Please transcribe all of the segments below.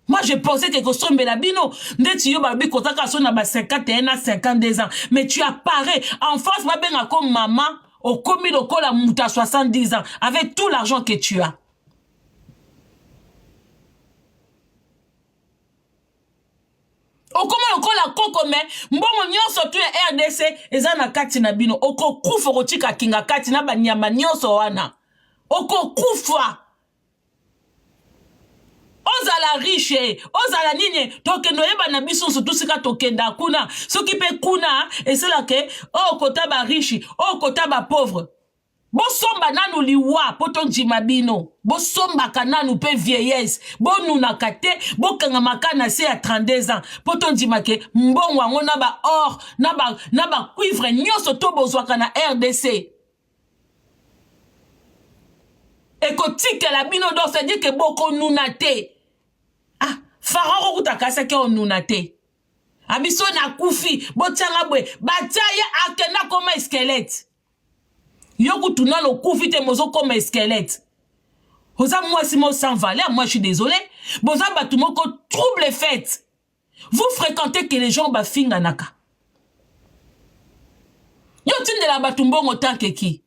Moi, je pensais que Kosombe la bino. Ndeti yo babi kotaka son na ba 51 à 52 ans. Mais tu apparais. En face, ma benga comme maman, au commis le col à mouta 70 ans. Avec tout l'argent que tu as. Au comment le col à koko me. Mbongo nyonso tu RDC. Eza na kati na bino. Oko kufa rotika kinga kati na ba nyama nyonso wana. Oko kufa. Ozala riche, ozala nini, toke noyeba na biso surtout sika tokenda kuna, soki pe kuna, et c'est là que, oh kota ba riche, oh kota ba pauvre. Bo somba nanu liwa, poto njimabino, bo somba kananu pe vieillesse, bo nunakate, bo kangamaka na se à 32 ans, poto njimake, mbongo wango na ba or, na ba cuivre, nyoso to bozwaka na RDC. Et que la bino do, c'est-à-dire que boko nunate. Ah, Pharaon kutakasa ke onunate. Abiso na kufi, botianga bwe, bataya akena koma squelette. Yoku tuna lo kufi te mozo koma squelette. Oza moi si mo sans valeur, moi je suis désolé. Boza batumoko trouble les fêtes. Vous fréquentez que les gens bafinga naka. Yo tinde la batumbongo tanke ki.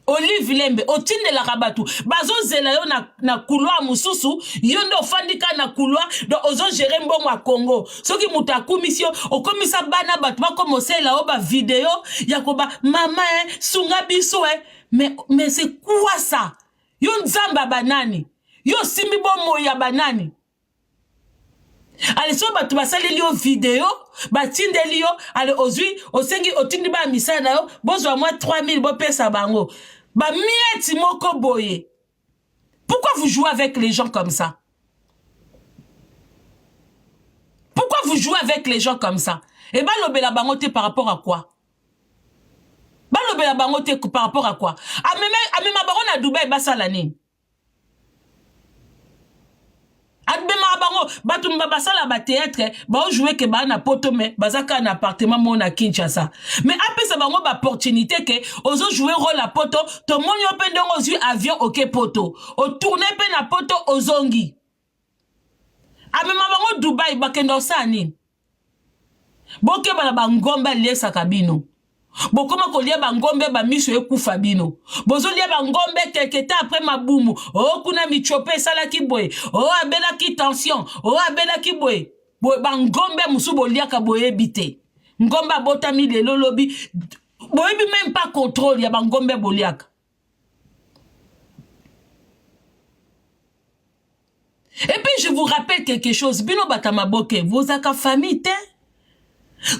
Olive Lembe, otinde la rabatu. Bazo zela yo na couloir mususu, yondo ofandika na couloir, do ozo gérer mbongo a Congo. Soki mutaku misio, okomisa bana batu, bakomose la oba vidéo, yakoba, mama sunga biso mais c'est quoi ça? Yo nzamba banani? Yo simbi bomo ya banani? Ale so batu basali liyo vidéo, batinde liyo, ale ozui, osengi otindi ba misana yo, bozwa moi 3000 bo pesa bango. Ba mieti moko boye. Pourquoi vous jouez avec les gens comme ça? Pourquoi vous jouez avec les gens comme ça? Et bah l'obéla bangote par rapport à quoi? Bah l'obéla bangote par rapport à quoi? A même baron à Dubaï, bah salani. Adbema bango batumba basala ba théâtre ba jouer que ba na poto me bazaka na appartement mona Kinshasa mais après ça bango ba opportunité que ozo jouer rôle à poto to monyo pe ndongo zu avion OK poto o tourner pe na poto ozongi amema bango Dubai bakendo sani boke bana bangomba lesa kabino bokoma kolia bangombe ba miso ekufa bino bozo lia bangombe quelque temps après mabumu oh kuna michope sala ki boy oh abela ki tension oh abela ki boy bangombe musu bolia ka boye bité ngomba botami lelo lobi boye bi même pas contrôle ya bangombe boliaka. Et puis je vous rappelle quelque chose bino batamaboke vos aka famille te.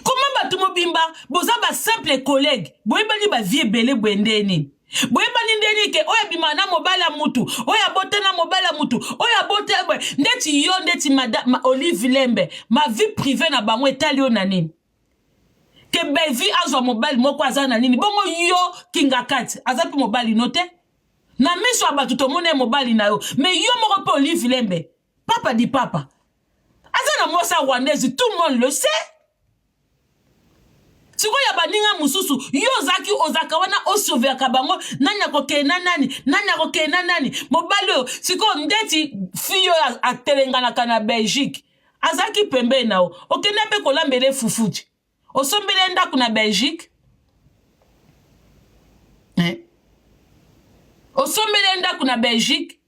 Comment batumo bimba boza ba simple collègue boyebani ba vie belé bwendeni boyebani ndeni ke oya bimana mobala mutu oya botena mobala mutu oya bote ndeti yo ndeti madame Olive Lembe ma vie privée na bango etali onani ke bevi azwa mobile moko azana nini bongo yo kingakati azapi mobile note na miso abatu to mone mobile na yo mais yo moko pe Olive Lembe papa di papa azana mosa rwandaise tout le monde le sait. Siko ya baninga mususu yo zaki ozaka wana osovea kabango nanya koke nani mobalo siko ndeti fiyo a telengana kana Belgique azaki pembe nao okenda pe kolambele fufuti osombele ndaku na Belgique osombele ndaku na Belgique.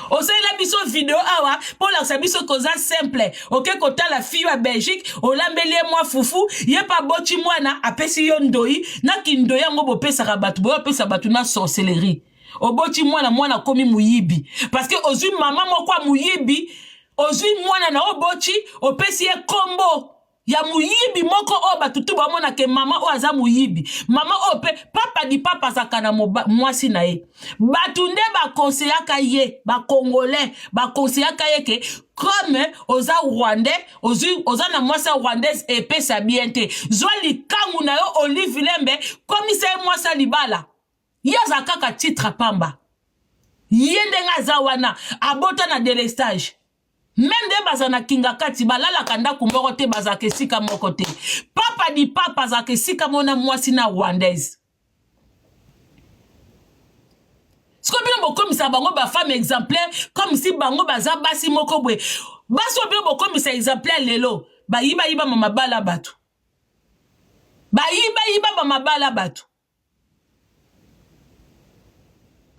Osela biso vidéo awa pour la sabiso koza simple. OK kota la fille à Belgique, olambeli moi foufou, yé pa boti mwana apesi yo ndoi, na kindoya ngo bo pesa rabatu, bo pesa batu na sorcellerie. Oboti mwana komi muyibi. Parce que ozui maman moko muyibi, ozui mwana na oboti, opesi ye kombo. Ya muyibi moko o batutu ba mona ke mama o aza muyibi mama o pe papa di papa zakana mwasi na ye batunde ba conseillaka ye ba congolais ba conseillaka ye ke comme oza rwandais oza na mwasi rwandaise et pesa bien te zwali kangu na yo Olive Lembe commissaire mwasi libala yaza kaka titre pamba yende nga zawana abota na délestage. Même de bazana kinga kati balala kanda kumboko te bazake sika moko te. Papa di papa zake sika mona mwasi na rwandaise. Ce que bien beaucoup ça bango ba femme exemplaire comme si bango baza basi moko bwe. Baso bien beaucoup ça exemplaire lelo. Ba yiba mama bala batu. Ba yiba mama bala batu.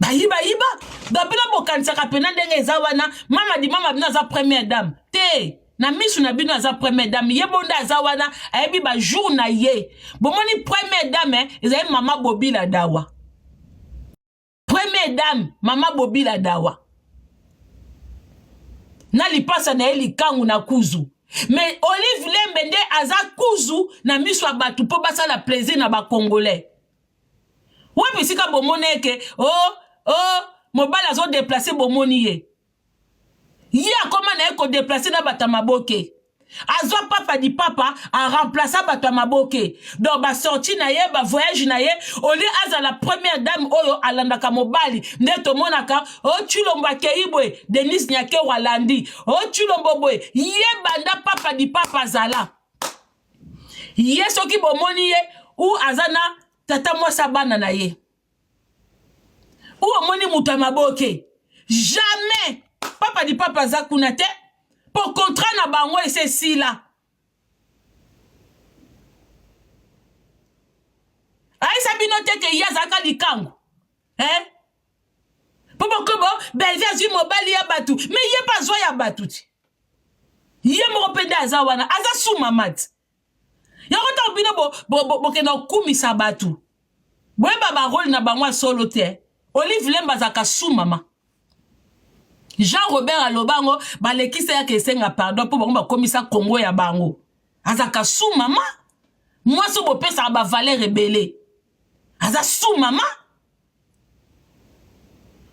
Ba yiba. Da bila bokanisa kapena ndenge eza wana mama di mama bina za première dame. Te na misu na bino za première dame ye bonda za wana ayebi ba jour na ye. Bomoni première dame eza mama Bobila Dawa. Première dame, Mama Bobila Dawa. Na li pasa na eli kangu na kuzu. Mais Olive Lembende aza kuzu na miswa batu po basa la plaisir na ba Congolais. Wapi sika bomone ke mobala zo déplacer bomoni ye. Ye akoma na eko déplacer na bata maboke. Azwa papa di papa a remplaçant bata maboke. Donc ba sorti na ye ba voyage na ye oli aza la première dame oyo alandaka mobali ndeto monaka chulombo keibwe Denis Nyake walandi chulombo boy ye banda papa di papa zala ye soki bomoni ye ou azana tata mwasa bana na ye ou omoni muta maboke jamais papa di papa za kuna te. Pour contrat na bango et c'est si là. Aïssa binote ke yazaka likango. Hein? Popo kobo, belve azu mobali ya batu. Mais yé pas zo ya batu ti. Yé mopenda aza wana. Aza sou mamad. Yokota bino bo kena kumi sa batu. Bwe baba rôle na bango solo te. Olive Lemba zaka sou mama. Jean-Robert Alobango, balekisa ya kesenga pardon pour bango komisa Congo ya bango. Azaka sou mama. Moi so bo pesa ba valeur rebelle. Aza sou mama.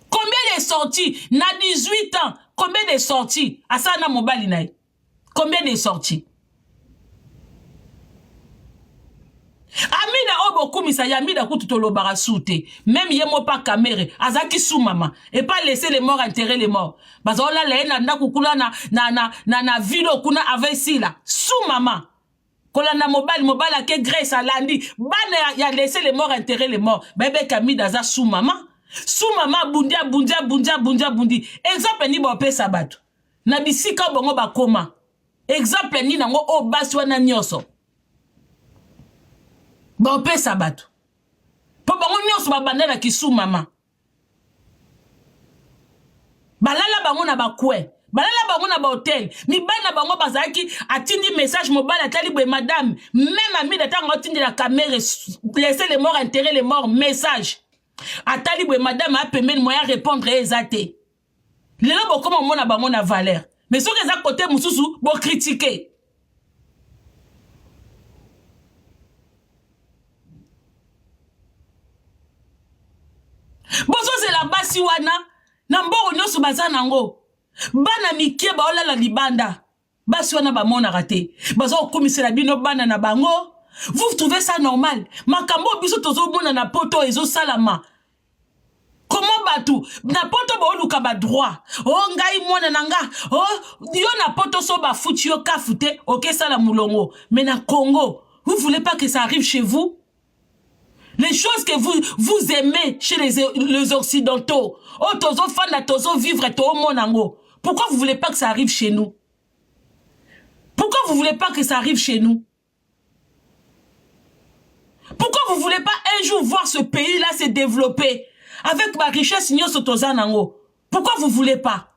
Combien de sorties na 18 ans? Combien de sorties? Asana mobali nae. Combien de sorties? Amina obo kumisa ya mida kututolo barasute. Même yemo pa kamere. Azaki sou mama. Et pas laisser les morts enterrer les morts. Bazola la na kukula na vilo kuna avesi la. Sou mama. Kola na mobile ake Grace alandi. Bana ya laisser les morts enterrer les morts. Bebe kamida za sou mama. Sou mama bundi. Exemple ni bo pe sabatu. Na bisika bongo bakoma. Exemple ni nango o basi wana nyoso. Bon pe sabatu. Po bango nyonso babandela kisou mama. Balala bango na bakwe. Balala bango na ba hotel. Mi bana bango bazaki atindi message mobile atali bwe madame. Même ami d'attendre atindi la caméra laisser les morts enterrer les morts message. Atali bwe madame a permis moyen répondre ezate. Lelo bokoma mona bango na valeur. Mais soki eza côté mususu bo critiquer. Bozo c'est la basi wana na mboro nyoso bazana ngo bana mikie ba olala libanda basi wana ba mona raté bazo komisela bino bana na bango. Vous trouvez ça normal? Makambo biso tozo mona na poto ezo salama. Comment batu na poto ba oluka ba droit ngai mwana nanga yo na poto so ba futi yo kafute sala mulongo. Mais na Congo vous voulez pas que ça arrive chez vous? Les choses que vous aimez chez les Occidentaux. Tozo fana, tozo vivre, tozo monango. Pourquoi vous voulez pas que ça arrive chez nous? Pourquoi vous voulez pas que ça arrive chez nous? Pourquoi vous voulez pas un jour voir ce pays-là se développer avec ma richesse nyoso tozanango? Pourquoi vous voulez pas?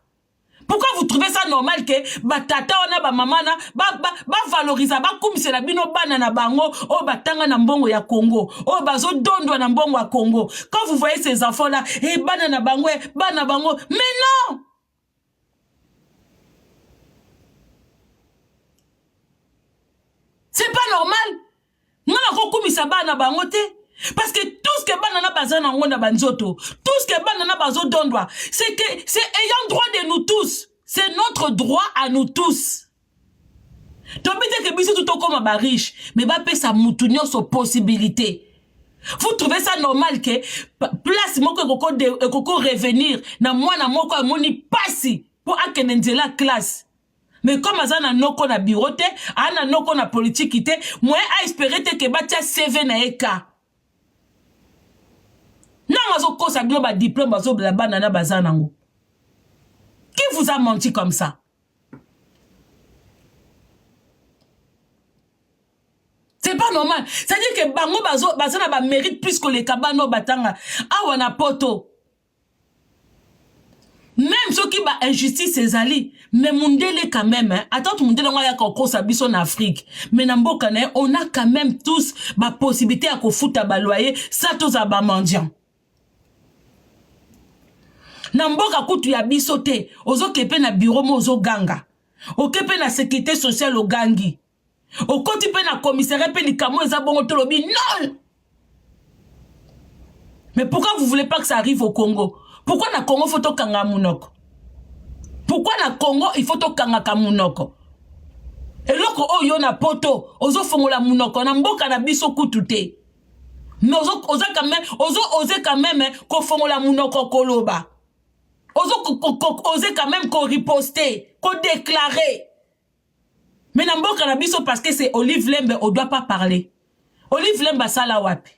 Pourquoi vous trouvez ça normal que batata ona ba mama na ba valoriser ba kumisela bino bana na bango batanga na mbongo ya Congo bazo dondwa na mbongo ya Congo? Quand vous voyez ces enfants là bana na bango mais non, c'est pas normal. Ngana ko kumisa bana bango te. Parce que tout ce que banana bazana ngonda banzoto, tout ce que banana bazo dondwa, c'est que c'est ayant droit de nous tous. C'est notre droit à nous tous. Tobite que biso tout comme ba riche, mais ba pe sa mutunyo so possibilité. Vous trouvez ça normal que place moko koko revenir na mwana moko amoni pasi pour akenenzela classe. Mais comme azana noko na birote, ana noko na politique te, moi a espérer te que batia CV na eka. Non, mazo kosa bino ba diplôme bazo la banana bazanango. Qui vous a menti comme ça? C'est pas normal. C'est-à-dire que bango bazana ba mérite plus que les kabano batanga. Awana poto. Même ceux qui ba injustice ezali, mais mundele quand même, hein. Attends, mundele nga ya ko sa biso en Afrique. Mais namboka na on a quand même tous ba possibilité à ko futa ba loyer, ça tous a ba mendiant. Namboka kutu ya biso te, ozo kepe na bureau mo ozo ganga. O kepe na sécurité sociale o gangi. O koti pe na commissariat pe likamo eza bongo to lobi non. Mais pourquoi vous voulez pas que ça arrive au Congo? Pourquoi na Congo faut to kanga munoko? Pourquoi na Congo il faut to kanga kamunoko? Et loko oyo na poto ozo fongola munoko na mboka na biso kutu te. Mais ozo quand même ko fongola munoko koloba. Oser quand même qu'on riposter, qu'on déclarer. Mais n'a pas cannabis parce que c'est Olive Lembe, on ne doit pas parler. Olive Lembe à Salawap.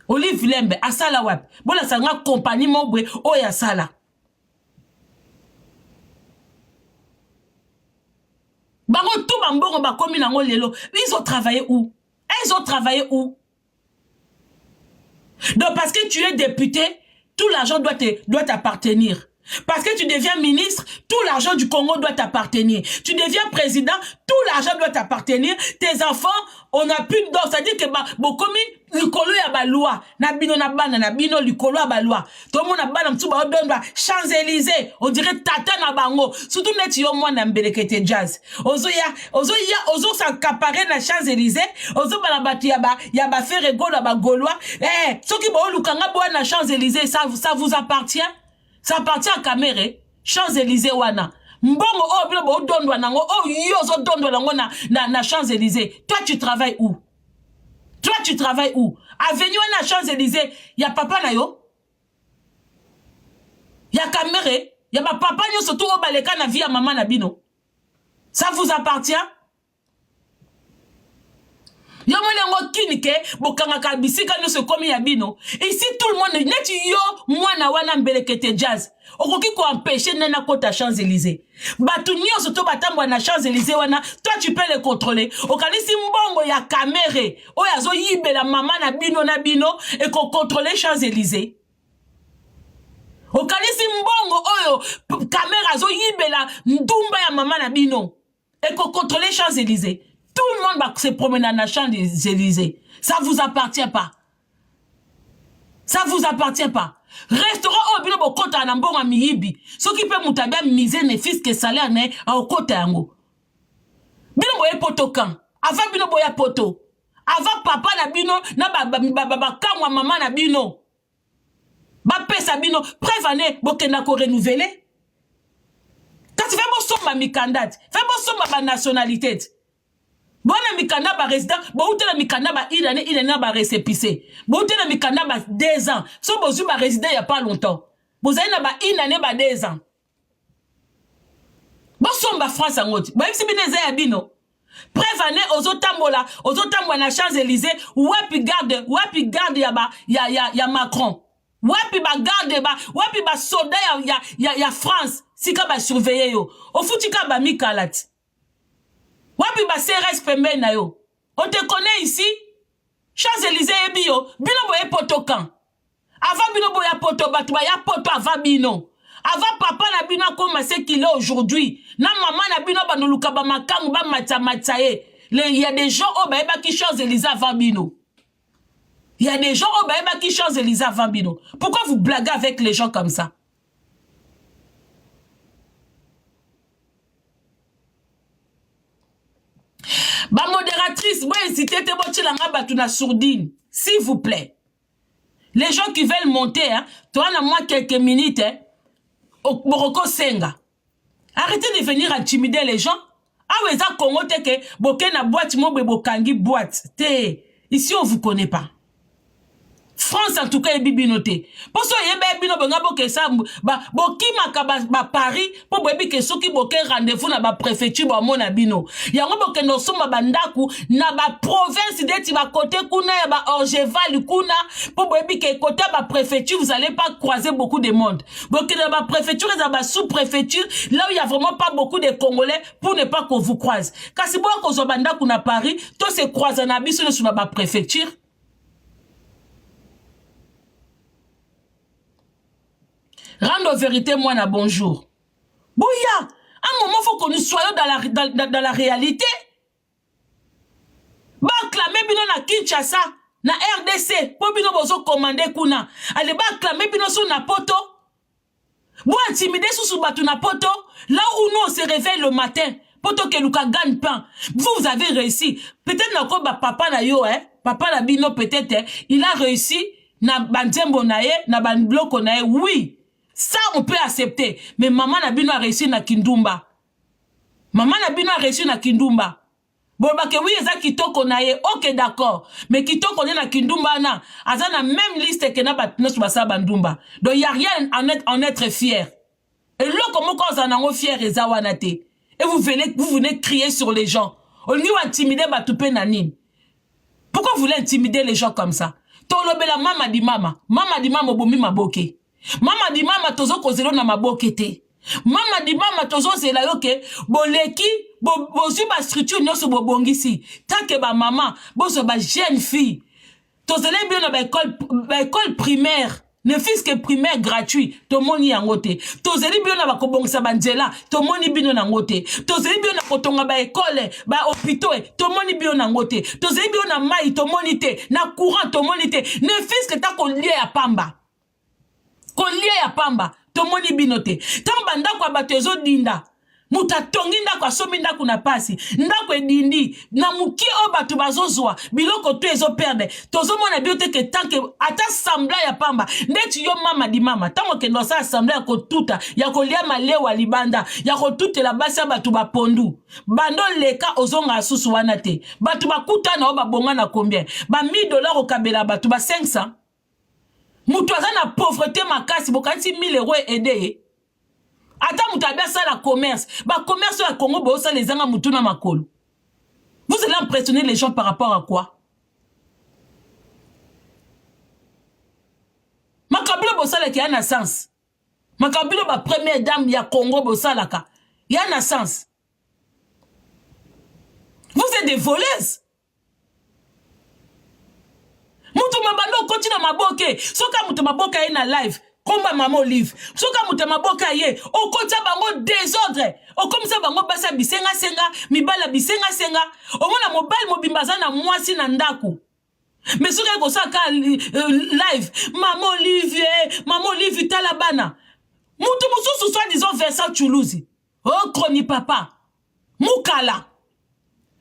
Olive Lembe à Salawap. Bon, la sanga compagnie mobwe, oh ya sala. Bango tout bambongo ba komi nango lelo. Ils ont travaillé où? Ils ont travaillé où? Donc parce que tu es député, tout l'argent doit t'appartenir. Parce que tu deviens ministre, tout l'argent du Congo doit t'appartenir. Tu deviens président, tout l'argent doit t'appartenir. Tes enfants, on n'a plus d'or. C'est-à-dire que bokomi likolo ya ba loi, na bino na bana na bino likolo ya ba loi. Tout le monde a bana mtu ba odonba Champs-Élysées, on dirait tata na bango. Surtout net yo moi na mbelekete jazz. Ozo s'accaparer na Champs-Élysées, ozo bana batu ya ba faire golo ba gaulois. Eh, soki ba olukanga bo na Champs-Élysées, ça vous appartient? Ça appartient à Kamere, Champs-Élysées wana. Mbongo oh bilo bo dondwa nango, oh yozo dondwa nango na Champs-Élysées. Toi tu travailles où? Toi tu travailles où? Avenue wana Champs-Élysées, y a papa na yo? Y a Kamere, y a ma papa nyo surtout au baleka na vie à maman na bino. Ça vous appartient? Yo mwenengo kinike bokanga kabisika no se komi ya bino. Ici tout le monde net yo mwana wana mbelekete jazz. Okoki ko empêcher nena kota Champs-Élysées. Batu nyo to batambwa na Champs-Élysées wana, toi tu peux les contrôler. Okalisi mbongo ya Kamere, oyazo yibela mama na bino et ko contrôler Champs-Élysées. Okalisi mbongo oyo Kamera zo yibela ndumba ya mama na bino et ko contrôler Champs-Élysées. Tout le monde va se promener dans les Champs-Élysées. Ça vous appartient pas. Ça vous appartient pas. Restaurant au bilo bo kota na mbongo miyibi. Ce qui peut mutabia miser ne fils que salaire ne au kota yango. Bino boye poto kan. Avant bino boya poto. Avant papa na bino na ba kamwa maman na bino. Ba pesa bino prévané bokenda ko renouveler. Quand tu fais bon somba mikandate, fais bon somba ba nationalité. Bona mikanda ba résident, bo utela mikanda ba ilane ba récépissé. Bo utela mikanda ba 2 ans. So bozu ba résident il y a pas longtemps. Bozali na ba ilane ba 2 ans. Bo somba France ngoti. Ba yisi bineze ya bino. Prévané ozotambola na Champs-Élysées, wapi garde ya Macron. Wapi ba garde wapi ba soldat ya France, sika ba surveiller yo. Ofutika ba mikalati. Wapi ba CRS pembe na yo. On te connaît ici. Champs-Élysées et bio. Bino boye poto kan. Avant bino boya poto batu ba ya poto avant bino. Avant papa na bino comme c'est qu'il est aujourd'hui. Na maman na bino ba noluka ba makangu ba matamachaye. Il y a des gens au baeba qui Champs-Élysées avant bino. Il y a des gens au baeba qui Champs-Élysées avant bino. Pourquoi vous blaguez avec les gens comme ça? Ba modératrice, moi hésitez te bochi langa batu na sourdine, s'il vous plaît. Les gens qui veulent monter, hein, toi na moi quelques minutes, hein, au Boroko Senga. Arrêtez de venir intimider les gens. Ah ouais, ça Congo te que boke na boîte mo bokangi boîte. Te, ici on vous connaît pas. France en tout cas ebi noté. Pour ça yebe bino benga boke ça boki makaba ba Paris pour bobi ke soki boke rendez-vous na ba préfecture ba mona bino. Yango boke no soma bandaku na ba province de ba côté kuna ya ba Orgeval kuna pour bobi ke côté ba préfecture vous allez pas croiser beaucoup de monde. Boke na ba préfecture et ba sous-préfecture là où il y a vraiment pas beaucoup de Congolais pour ne pas qu'on vous croise. Kasi bo ko zo bandaku na Paris, to se croise na biso sur ba préfecture. Rendre vérité, moi, na bonjour. Bouya, à un moment, il faut que nous soyons dans la réalité. Ba clamer bino na Kinshasa, na RDC, pour bino bozo commander kuna. Allez, ba clamer bino sous na poto. Bo intimider sous batu na poto. Là où nous on se réveille le matin, poto que Luka gagne pain. Vous avez réussi. Peut-être na ko ba papa na yo, papa na bino peut-être, il a réussi na bandembo na ye, na bandbloko na ye, oui. Ça, on peut accepter. Mais maman Nabino a réussi na Kindumba. Maman Nabino a réussi na Kindumba. Bon, bah que oui, ça kitoko na ye, ok, d'accord. Mais kitoko na Kindumba na, aza na même liste que na batino sur basa bandumba. Donc, il n'y a rien en être fier. Et là, comment quand on est fier, et zawanate. Et vous venez crier sur les gens. On lui intimider batoupe nanine. Pourquoi vous voulez intimider les gens comme ça? Tolobela mama di mama. Mama di mama bomi maboke. Mama di mama tozo kozelo na mabokete. Mama di mama tozo zela yoke boleki bozu ba structure nyoso bobongisi. Take ba mama bozo ba jeune fille. Tozele bien na ba école primaire. Ne fils que primaire gratuit. To moni yangote. Tozeli bien na ba kobongisa banzela. To moni bino na ngote. Tozeli bien na kotonga ba école, ba hôpitaux. To moni bien na ngote. Tozeli bien na mai to moni te. Na courant to moni te. Ne fils que ta ko lié ya pamba. Kolie ya pamba, tomoni binote. Tamba ndako abatezo dinda. Muta tongi ndako asomi ndako na pasi. Ndako edindi. Na muki obatu bazozwa. Biloko tu ezo perde. Tozo mona biote ke tanke ata sambla ya pamba. Ndeti yo mama di mama. Tango ke nosa sambla ya kotuta. Ya kolia malewa libanda. Ya kotuta la basi ya batu bapondu. Bando leka ozonga asusu wanate. Batu bakuta na oba bonga na combien. Ba $1000 okabela batu ba 500. Moutoaza na pauvreté makasi bokanti 1000 € aidé. Ata moutabia ça la commerce. Ba commerce à Congo bo ça les anga mutuna makolo. Vous allez impressionner les gens par rapport à quoi? Makabilo bo ça qui a un sens. Makabilo ba première dame ya Congo bo ça la ka. Il y a un sens. Vous êtes des voleuses. Mutu mabando continue maboke. Soka mutu maboka ye na live. Komba mama Olive. Soka mutu maboka ye. O konta bango désordre. O comme ça bango basa bisenga senga. Mibala bisenga senga. O mona mobile mobimbaza na mwasi na ndaku. Mais soka yako saka live. Mama Olive talabana. Mutu mususu soit disons Vincent Chuluzi. Oh kroni papa. Mukala.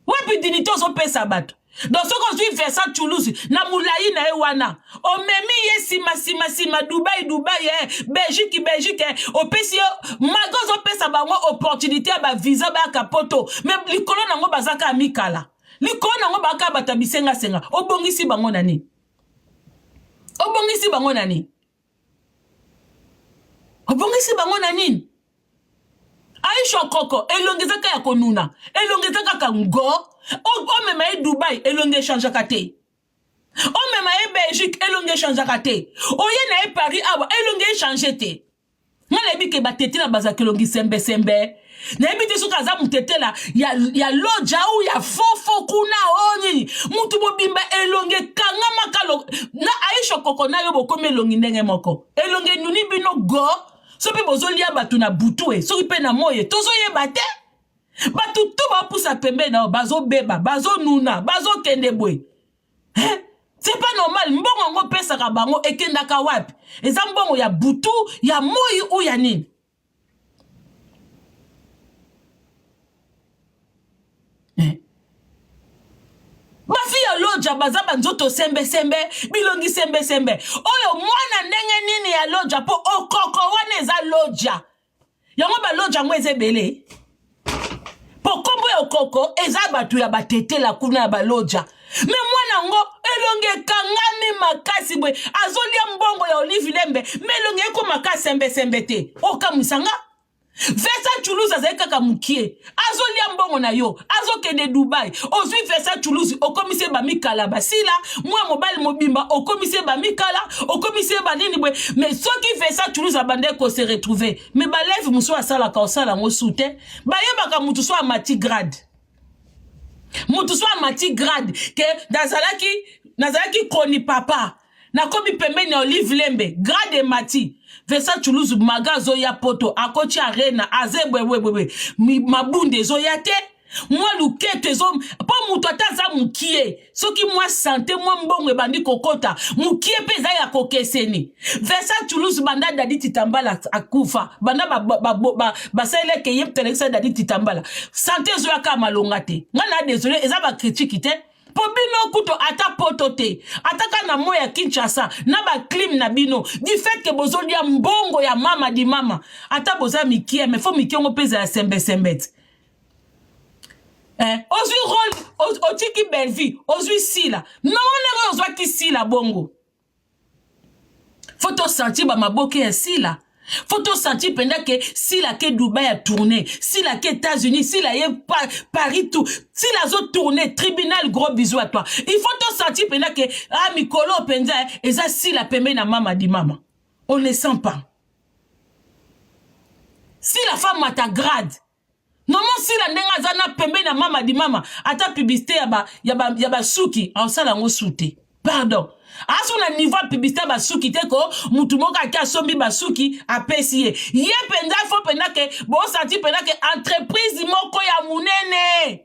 Wapi dinito zo pesa bato. Donc ce qu'on suit Vincent Toulouse na moulayi na ewana o memi ye sima Dubaï Belgique o pesi magozo pesa bango opportunité ba visa ba kapoto mais likolo nango bazaka amikala likolo nango baka batabisenga senga obongisi bango nani Aisha Koko elongezaka ya konuna elongezaka kango o mema e Dubai elonge changeaka te o mema e Belgique elonge changeaka te o ye na e Paris awa elonge change te ngana bike batete na bazaka elongi sembe na ebite suka za mutete la ya loja ou ya fofo kuna onyi mutu bobimba elonge kanga makalo na Aisha Koko na yo bokome elongi ndenge moko elonge nuni bino go sopi bozolia batu na butu soki pe na moye tozo yeba te batu tu ba pusa pembe na bazo beba bazo nuna bazo kende boy c'est pas normal mbongo ngo pesa ka bango ekenda ka wapi eza mbongo ya butu ya moyi ou ya nini Bafi ya loja bazaba nzoto sembe bilongi sembe oyo mwana ndenge nini ya loja po okoko wana eza loja yango ba loja ngo ezebele po kombo ya okoko eza batu ya batete la kuna ya ba loja Mais moi nango elonge kangami makasi bwe azolia mbongo ya Olive Lembe mais elonge eko makasi sembe te okamusanga Versa Toulouse azali kaka mukie azolia mbongo na yo azokende Dubai ozwi Versa Toulouse okomise ba mikala basila mwa mobile mobimba okomise ba mikala okomise ba nini bwe mais soki Versa Toulouse abande ko se retrouver mais ba live muso asala ka osala ngo soute ba yebaka mutu so amati grade mutu so amati grade ke nazalaki koni papa na komi pembeni ya Olive Lembe grade mati Versa Toulouse magazo ya poto akoti arena azebwe mabunde zo yate moi lukete zo po mutu ataza mukie soki moi santé moi mbongo bandi kokota mukie peza ya kokeseni Versa Toulouse banda Dadi Titambala akufa banda basele ke yep telekisa Dadi Titambala santé zo ya ka malonga te ngana désolé eza ba critique te Pobino kuto ata potote ataka na moya Kinshasa na ba clim na bino du fait que bozolia mbongo ya mama di mama ata boza mikie mais faut mikie ngo pesa ya sembe ozwi rôle otiki Bellevue ozwi sila non on ozwa ki sila bongo faut to sentir ba maboke ya sila faut to sentir pendant que sila ke Dubai a tourné sila ke États-Unis sila ye Paris tout sila zo tourné tribunal gros bisous à toi il faut to sentir pendant que mikolo penza eza sila pembe na mama di mama on ne sent pas si la femme a ta grade non si la nenga zana pembe na mama di mama ata publicité ya ba suki en sala ngo souté pardon aso na niveau publicité ba suki te ko mutu moka ka sombi ba suki apesi ye penda fo penda ke bo senti penda ke entreprise moko ya munene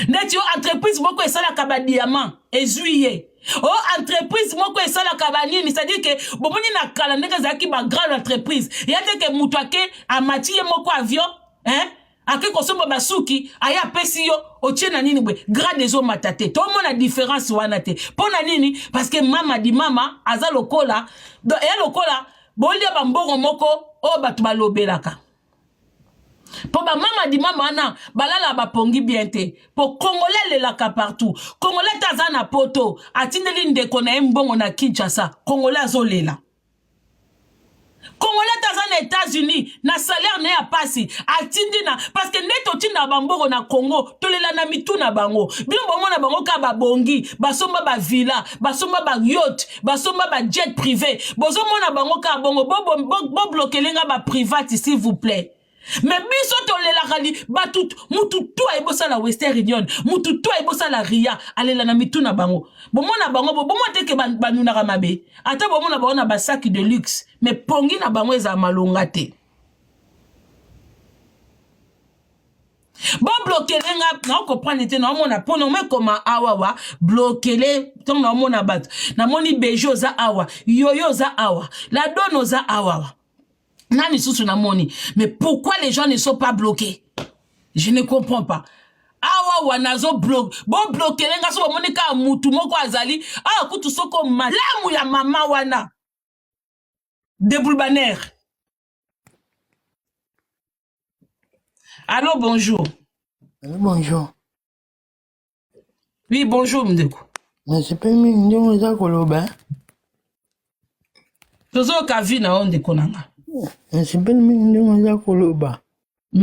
neti yo entreprise moko esala ka ba diamant ezuiye oh entreprise moko esala ka ba nini c'est-à-dire que bomoni na kala ndenge zaki ba grande entreprise yate ke mutu ake amati moko avion ake kosomba basuki aya pesi yo otie na nini bwe grade zo matate to mona différence wana te pona nini parce que mama di mama aza lokola do ya lokola bolia ba mbongo moko o batu balobelaka po ba mama di mama na balala ba pongi bien te po congolais lelaka partout congolais taza na poto atindeli ndeko na mbongo na Kinshasa congolais azolela Congolais dans les États-Unis, na salaire ne a passé, atindina, parce que neto tinda bamboro na Congo, tolela na mitu na bango, bilo bomo na bango ka ba bongi, basomba ba villa, basomba ba yacht, basomba ba jet privé, bozo na bango ka bongo, bo bloquelenga ba private s'il vous plaît. Mais biso tolela kali batut mututu ay bossa la Western Union mututu ay bossa la Ria alela na mitu na bango bomona bango bomona te ke banuna kamabe ata bomona bango na basaki de luxe mais pongi na bango eza malonga te bon bloquelenga na comprendre te na mona pono me koma awawa bloquele ton na mona bat na moni bejo za awa yoyo za awa la dono za awa Nani sous na moni. Mais pourquoi les gens ne sont pas bloqués? Je ne comprends pas. Awa wanazo bloqué. Bon bloqué lenga so moni ka mutu moko azali. Ah kutu soko malamu ya mama wana. Deboulbaner. Allô, bonjour. Allô, bonjour. Oui, bonjour, Mdeko. Mais c'est pas une idée de koloba. Tozo ka vi na onde konanga. C'est pas une idée de koloba.